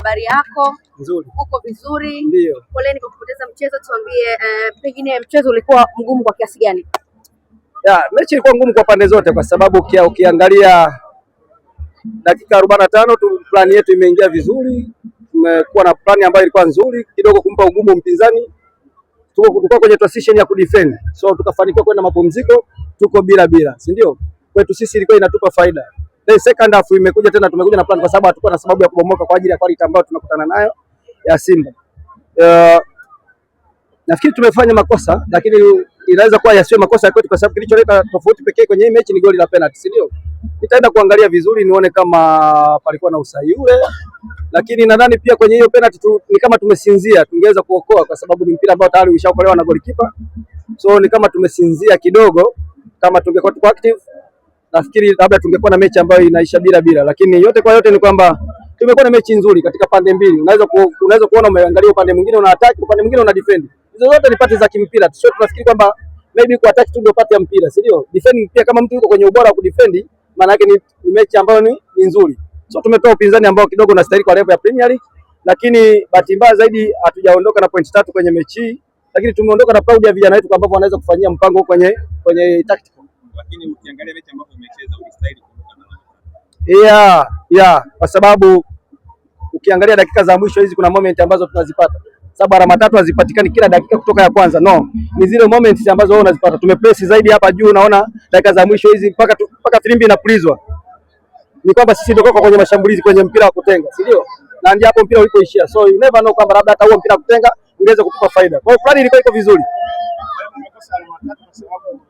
habari yako? Nzuri. Uko vizuri? Ndio. Poleni kwa kupoteza mchezo, tuambie pengine mchezo ulikuwa mgumu kwa kiasi gani? Mechi ilikuwa ngumu kwa pande zote kwa sababu ukiangalia dakika 45 tu plani yetu imeingia vizuri. Tumekuwa na plani ambayo ilikuwa nzuri kidogo kumpa ugumu mpinzani. Tulikuwa kwenye transition ya kudefend. So tukafanikiwa kwenda mapumziko, tuko bila, si ndio? Kwetu sisi ilikuwa inatupa faida. Then second half tumekuja na plan kwa sababu hatukuwa na sababu ya kubomoka kwa ajili ya quality ambayo tunakutana nayo ya Simba. Nafikiri tumefanya makosa lakini inaweza kuwa yasiwe makosa ya kwetu kwa sababu kilicholeta tofauti pekee kwenye hii mechi ni goli la penalty, si ndio? Nitaenda kuangalia vizuri nione kama palikuwa na usahihi ule, lakini nadhani pia kwenye hiyo penalty ni kama tumesinzia, tungeweza kuokoa kwa sababu ni mpira ambao tayari ulishaokolewa na goalkeeper. So ni kama tumesinzia kidogo, kama tungekuwa tuko active nafikiri labda tungekuwa na mechi ambayo inaisha bila, lakini yote kwa yote ni kwamba tumekuwa na mechi nzuri katika pande mbili. Unaweza kuona umeangalia upande mwingine una attack, upande mwingine una defend. Hizo zote ni pati za kimpira. Sio tunafikiri kwamba maybe ku attack tu ndio pati ya mpira, si ndio? Defend pia kama mtu yuko kwenye ubora wa kudefend, maana yake ni mechi ambayo ni nzuri. So tumetoa upinzani ambao kidogo unastahili kwa level ya Premier League, lakini bahati mbaya zaidi hatujaondoka na point 3 kwenye mechi hii, lakini tumeondoka na proud ya vijana wetu ambao wanaweza kufanyia mpango kwenye tactical. Lakini ukiangalia mechi ambayo umecheza ulistahili kuondoka na kwa sababu ukiangalia dakika za mwisho hizi kuna moment ambazo tunazipata. Sababu alama 3 hazipatikani kila dakika kutoka ya kwanza. No, ni zile moments ambazo wewe unazipata. Tumepress zaidi hapa juu, unaona dakika za mwisho hizi mpaka filimbi inapulizwa. Ni kwamba sisi ndio kwenye mashambulizi kwenye mpira wa kutenga, si ndio? Na ndio hapo mpira ulipoishia. So you never know kwamba labda hata huo mpira wa kutenga ungeweza kutupa faida. Kwa hiyo plani ilikuwa iko vizuri. Umekosa alama 3 kwa sababu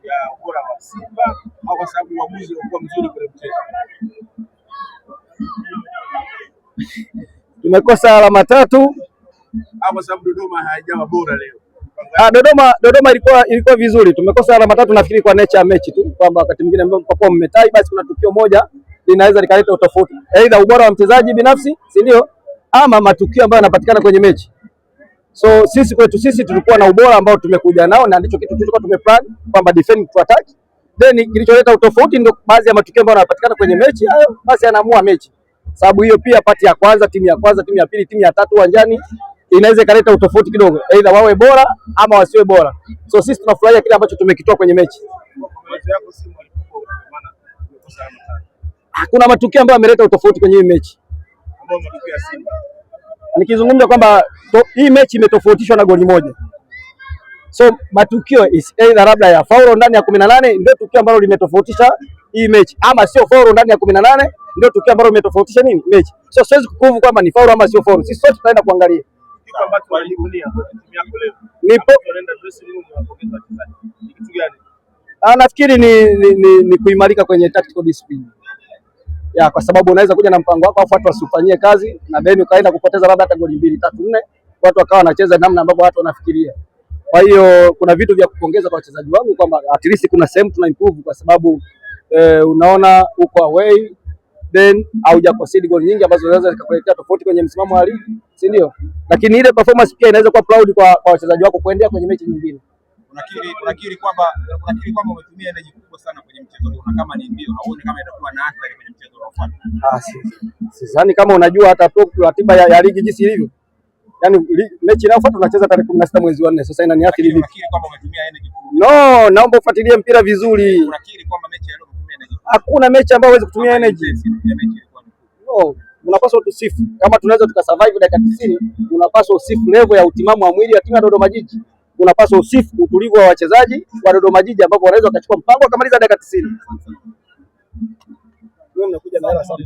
ya ubora wa Simba au kwa sababu uamuzi ulikuwa mzuri kwenye mchezo? Tumekosa alama 3 kwa sababu Dodoma haijawa bora leo. Dodoma ilikuwa vizuri. Tumekosa alama 3 nafikiri kwa nature ya mechi tu, kwamba wakati mwingine mnapokuwa mmetai basi kuna tukio moja linaweza likaleta utofauti. Aidha ubora wa mchezaji binafsi, si ndio? Ama matukio ambayo yanapatikana kwenye mechi. So sisi kwetu sisi tulikuwa na ubora ambao tumekuja nao na ndicho kitu tulikuwa tumeplan kwamba defend to attack. Then kilicholeta utofauti ndio baadhi ya matukio ambayo yanapatikana kwenye mechi hayo basi yanaamua mechi. Sababu hiyo pia pati ya kwanza, timu ya kwanza, timu ya pili, timu ya tatu uwanjani inaweza ikaleta utofauti kidogo. Aidha wawe bora ama wasiwe bora. So sisi tunafurahia kile ambacho tumekitoa kwenye mechi. Hakuna matukio ambayo yameleta utofauti kwenye hii mechi. Nikizungumza kwamba hii mechi imetofautishwa na goli moja. So matukio is either labda ya faulu ndani ya 18 ndio tukio ambalo limetofautisha hii mechi, ama sio faulu ndani ya 18 ndio tukio ambalo limetofautisha nini mechi. So siwezi kukuvu kwamba ni faulu ama sio faulu. Sisi sote tunaenda kuangalia. Kitu ambacho walijivunia kwa timu yako leo. Nipo tunaenda dressing room na kupongeza wachezaji. Ni kitu gani? Nafikiri ni kuimarika kwenye tactical discipline. Kwa sababu unaweza kuja na mpango wako afu watu wasifanyie kazi na then ukaenda kupoteza labda hata goli 2, 3, 4, watu wakawa wanacheza namna ambavyo watu wanafikiria. Kwa hiyo kuna vitu vya kupongeza kwa wachezaji wangu kwamba at least kuna sehemu tuna improve kwa sababu unaona uko away then haujakosidi goli nyingi ambazo zinaweza zikakuletea tofauti kwenye msimamo wa ligi, si ndio? Lakini ile performance pia inaweza kuwa proud kwa wachezaji wako kuendelea kwenye mechi nyingine. Unakiri kwamba umetumia energy kubwa sana kwenye mchezo huu na kama ni mbio hauoni kama itakuwa na athari kwenye mchezo unaofuata? Sidhani kama unajua hata ratiba ya ligi jinsi ilivyo. Yaani mechi inayofuata tunacheza tarehe 16 mwezi wa 4. Sasa inaniathiri vipi? Unakiri kwamba umetumia energy kubwa? No, naomba ufuatilie mpira vizuri. Unakiri kwamba mechi ya leo umetumia energy? Hakuna mechi ambayo huwezi kutumia energy. No, unapaswa tusifu. Kama tunaweza tukasurvive dakika 90, unapaswa usifu level ya utimamu wa mwili wa timu ya Dodoma Jiji. Unapaswa usifu utulivu wa wachezaji wa Dodoma Jiji ambapo wanaweza wakachukua mpango akamaliza dakika 90. Wewe unakuja na hela sasa.